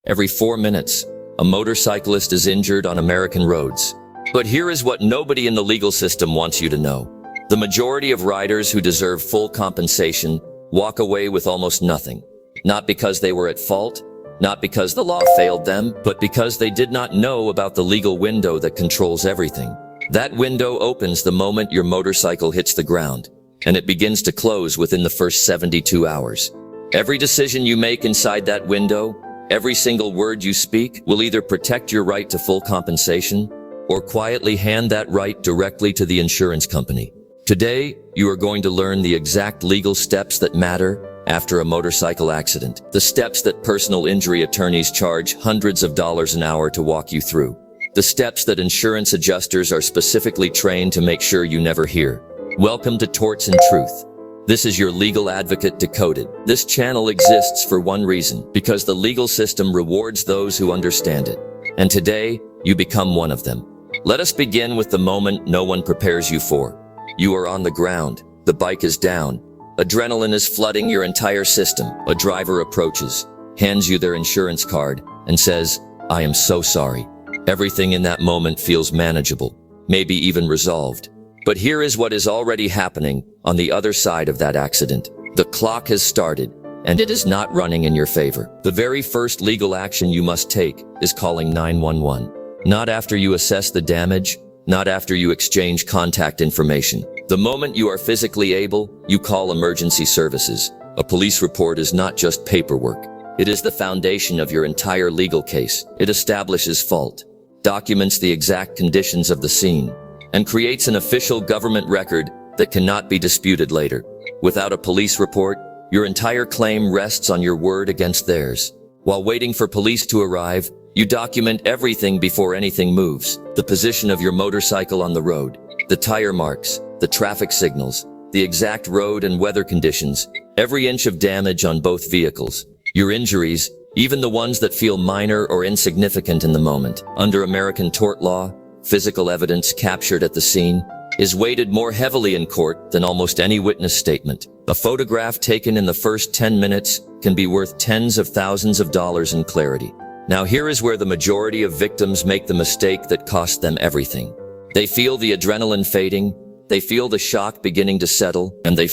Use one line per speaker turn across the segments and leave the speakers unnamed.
Every 4 minutes, a motorcyclist is injured on American roads. But here is what nobody in the legal system wants you to know. The majority of riders who deserve full compensation walk away with almost nothing. Not because they were at fault, not because the law failed them, but because they did not know about the legal window that controls everything. That window opens the moment your motorcycle hits the ground, and it begins to close within the first 72 hours. Every decision you make inside that window, every single word you speak, will either protect your right to full compensation or quietly hand that right directly to the insurance company. Today, you are going to learn the exact legal steps that matter after a motorcycle accident. The steps that personal injury attorneys charge hundreds of dollars an hour to walk you through. The steps that insurance adjusters are specifically trained to make sure you never hear. Welcome to Torts and Truth. This is your legal advocate decoded. This channel exists for one reason, because the legal system rewards those who understand it. And today, you become one of them. Let us begin with the moment no one prepares you for. You are on the ground. The bike is down. Adrenaline is flooding your entire system. A driver approaches, hands you their insurance card, and says, "I am so sorry." Everything in that moment feels manageable, maybe even resolved. But here is what is already happening on the other side of that accident. The clock has started, and it is not running in your favor. The very first legal action you must take is calling 911. Not after you assess the damage, not after you exchange contact information. The moment you are physically able, you call emergency services. A police report is not just paperwork. It is the foundation of your entire legal case. It establishes fault, documents the exact conditions of the scene, and creates an official government record that cannot be disputed later. Without a police report, your entire claim rests on your word against theirs. While waiting for police to arrive, you document everything before anything moves. The position of your motorcycle on the road, the tire marks, the traffic signals, the exact road and weather conditions, every inch of damage on both vehicles. Your injuries, even the ones that feel minor or insignificant in the moment. Under American tort law, physical evidence captured at the scene is weighted more heavily in court than almost any witness statement. A photograph taken in the first 10 minutes can be worth tens of thousands of dollars in clarity. Now here is where the majority of victims make the mistake that costs them everything. They feel the adrenaline fading, they feel the shock beginning to settle, and they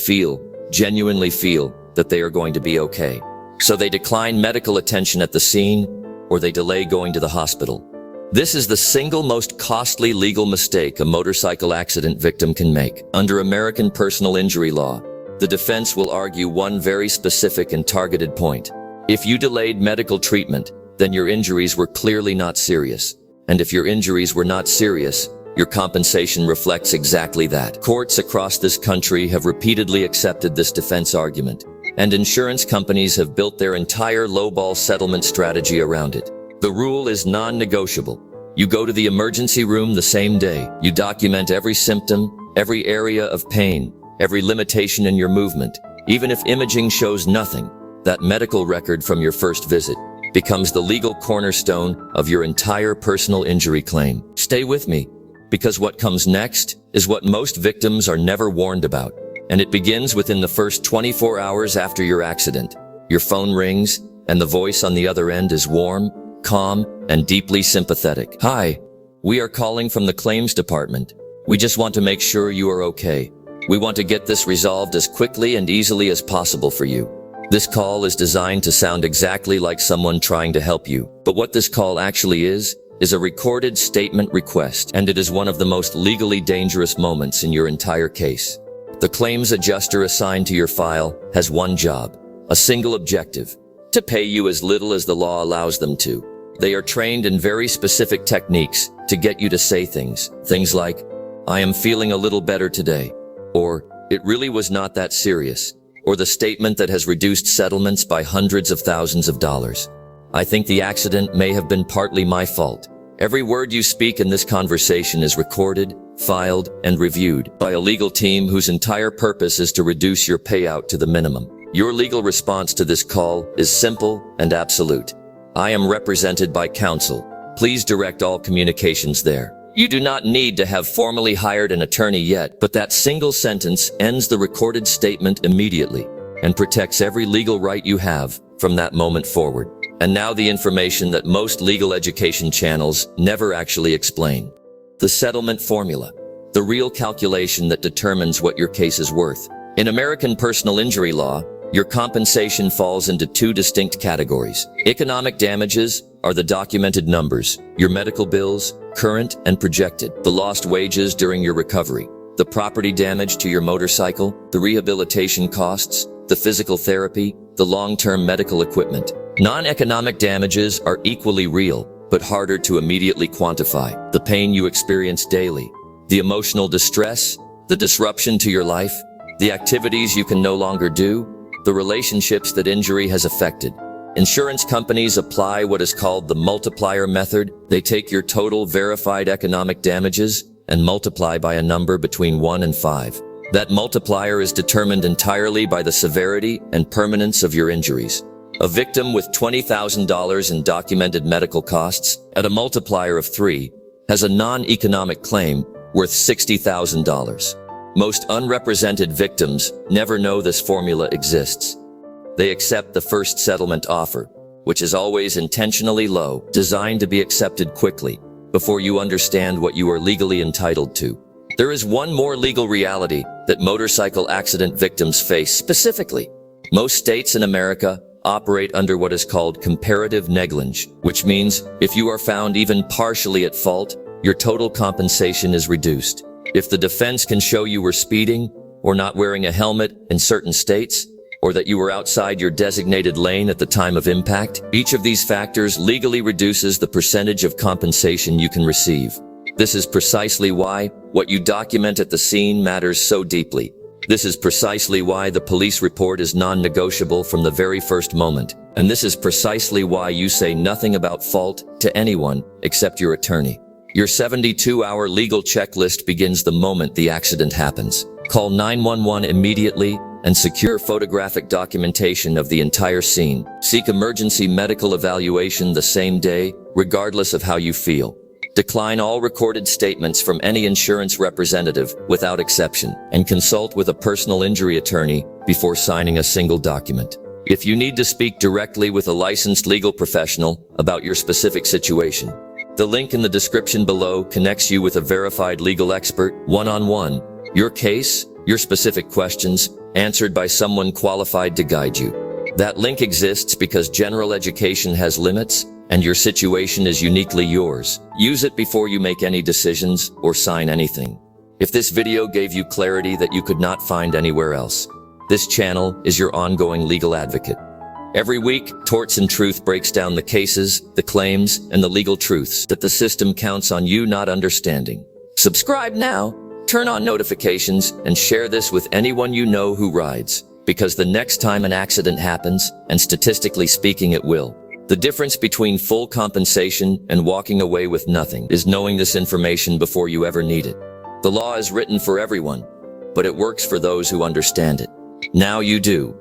genuinely feel, that they are going to be okay. So they decline medical attention at the scene, or they delay going to the hospital. This is the single most costly legal mistake a motorcycle accident victim can make. Under American personal injury law, the defense will argue one very specific and targeted point. If you delayed medical treatment, then your injuries were clearly not serious. And if your injuries were not serious, your compensation reflects exactly that. Courts across this country have repeatedly accepted this defense argument, and insurance companies have built their entire lowball settlement strategy around it. The rule is non-negotiable. You go to the emergency room the same day. You document every symptom, every area of pain, every limitation in your movement. Even if imaging shows nothing, that medical record from your first visit becomes the legal cornerstone of your entire personal injury claim. Stay with me, because what comes next is what most victims are never warned about. And it begins within the first 24 hours after your accident. Your phone rings, and the voice on the other end is warm, calm, and deeply sympathetic. "Hi, we are calling from the claims department. We just want to make sure you are okay. We want to get this resolved as quickly and easily as possible for you." This call is designed to sound exactly like someone trying to help you. But what this call actually is a recorded statement request, and it is one of the most legally dangerous moments in your entire case. The claims adjuster assigned to your file has one job, a single objective: to pay you as little as the law allows them to. They are trained in very specific techniques to get you to say things like, "I am feeling a little better today," or "It really was not that serious," or the statement that has reduced settlements by hundreds of thousands of dollars. "I think the accident may have been partly my fault." Every word you speak in this conversation is recorded, filed, and reviewed by a legal team whose entire purpose is to reduce your payout to the minimum. Your legal response to this call is simple and absolute. "I am represented by counsel. Please direct all communications there." You do not need to have formally hired an attorney yet, but that single sentence ends the recorded statement immediately and protects every legal right you have from that moment forward. And now the information that most legal education channels never actually explain. The settlement formula. The real calculation that determines what your case is worth. In American personal injury law, your compensation falls into two distinct categories. Economic damages are the documented numbers, your medical bills, current and projected, the lost wages during your recovery, the property damage to your motorcycle, the rehabilitation costs, the physical therapy, the long-term medical equipment. Non-economic damages are equally real, but harder to immediately quantify. The pain you experience daily, the emotional distress, the disruption to your life, the activities you can no longer do, the relationships that injury has affected. Insurance companies apply what is called the multiplier method. They take your total verified economic damages and multiply by a number between 1 and 5. That multiplier is determined entirely by the severity and permanence of your injuries. A victim with $20,000 in documented medical costs at a multiplier of 3 has a non-economic claim worth $60,000. Most unrepresented victims never know this formula exists. They accept the first settlement offer, which is always intentionally low, designed to be accepted quickly, before you understand what you are legally entitled to. There is one more legal reality that motorcycle accident victims face specifically. Most states in America operate under what is called comparative negligence, which means if you are found even partially at fault, your total compensation is reduced. If the defense can show you were speeding or not wearing a helmet in certain states, or that you were outside your designated lane at the time of impact, each of these factors legally reduces the percentage of compensation you can receive. This is precisely why what you document at the scene matters so deeply. This is precisely why the police report is non-negotiable from the very first moment. And this is precisely why you say nothing about fault to anyone except your attorney. Your 72-hour legal checklist begins the moment the accident happens. Call 911 immediately and secure photographic documentation of the entire scene. Seek emergency medical evaluation the same day, regardless of how you feel. Decline all recorded statements from any insurance representative without exception, and consult with a personal injury attorney before signing a single document. If you need to speak directly with a licensed legal professional about your specific situation, the link in the description below connects you with a verified legal expert, one-on-one. Your case, your specific questions, answered by someone qualified to guide you. That link exists because general education has limits, and your situation is uniquely yours. Use it before you make any decisions or sign anything. If this video gave you clarity that you could not find anywhere else, this channel is your ongoing legal advocate. Every week, Torts and Truth breaks down the cases, the claims, and the legal truths that the system counts on you not understanding. Subscribe now, turn on notifications, and share this with anyone you know who rides, because the next time an accident happens, and statistically speaking it will, the difference between full compensation and walking away with nothing is knowing this information before you ever need it. The law is written for everyone, but it works for those who understand it. Now you do.